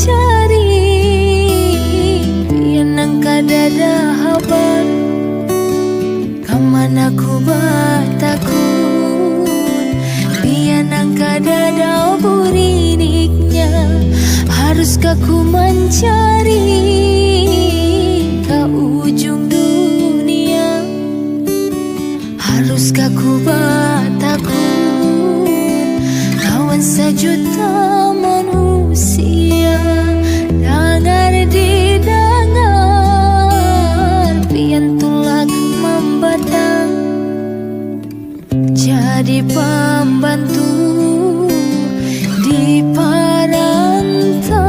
mencari yang kadada haban kamana ku batakun bianang kadada buriniknya. Haruskah ku mencari ke ujung dunia? Haruskah ku batakun lawan sejuta manusia? Dengar didengar pian tulak membatang jadi pembantu di perantauan.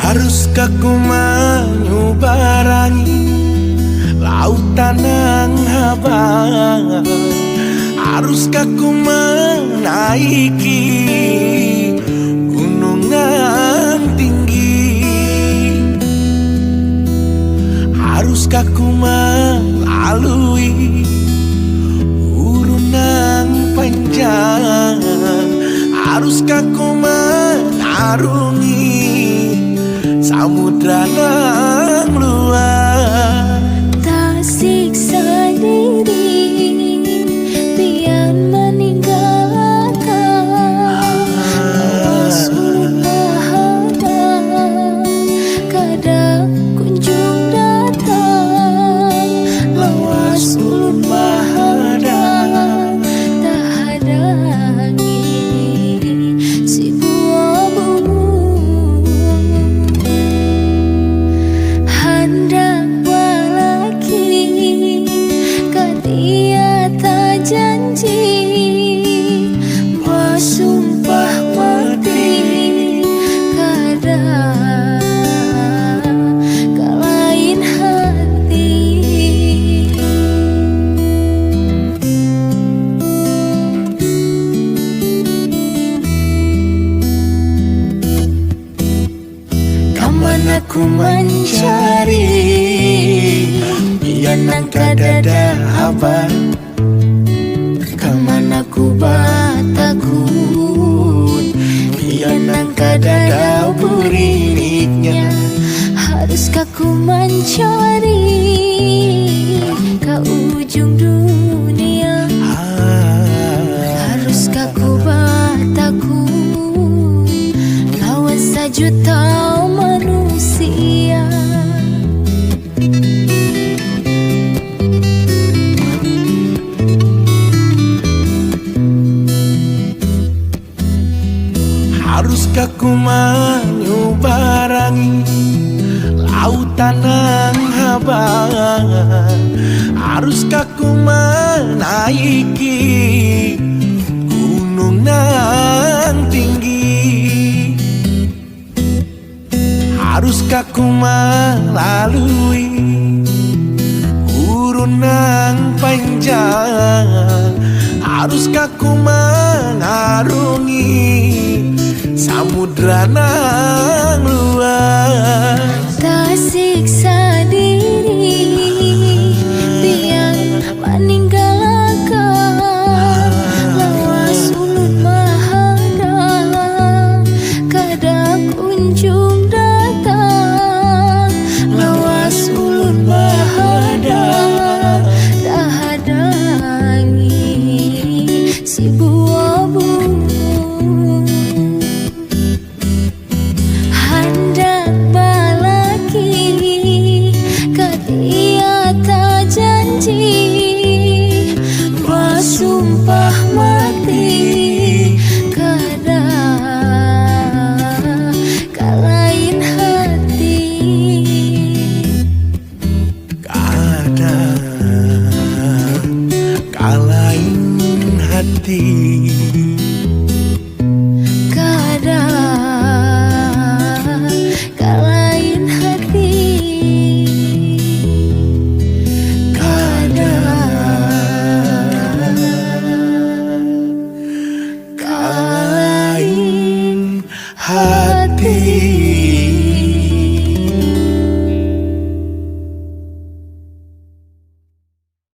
Haruskah ku menyubarangi lautan yang abang? Haruskah ku menaiki gunung yang tinggi? Haruskah ku melalui gurun yang panjang? Haruskah ku mengarungi samudra yang luas? Tak siksa diri pian meninggalkan lawas ulun bahadang kada kunjung datang. Lawas ulun bahadang tak hadangi si buah bumi. Hendak balaki katia tak janji bersumpah mati kada kalain hati. Kamana ku mencari yang kadada haban? Kamana ku batakun yang kadada buriniknya? Haruskah ku mencari ke ujung dunia? Haruskah ku batakun lawan sejuta manusia? Haruskah ku menyubarangi lautan yang abang? Haruskah ku menaiki gunung yang tinggi? Haruskah ku melalui gurun yang panjang? Haruskah ku mengarungi samudra yang luas? Tak siksa diri pian meninggalkan lawas ulun mahadang kada kunjung datang. Lawas ulun mahadang tak hadangi si buah bumi. Hendak balaki katia tak janji bersumpah mati kada kalain hati. Kada kalain hati. Kada kalain hati. Kada hati.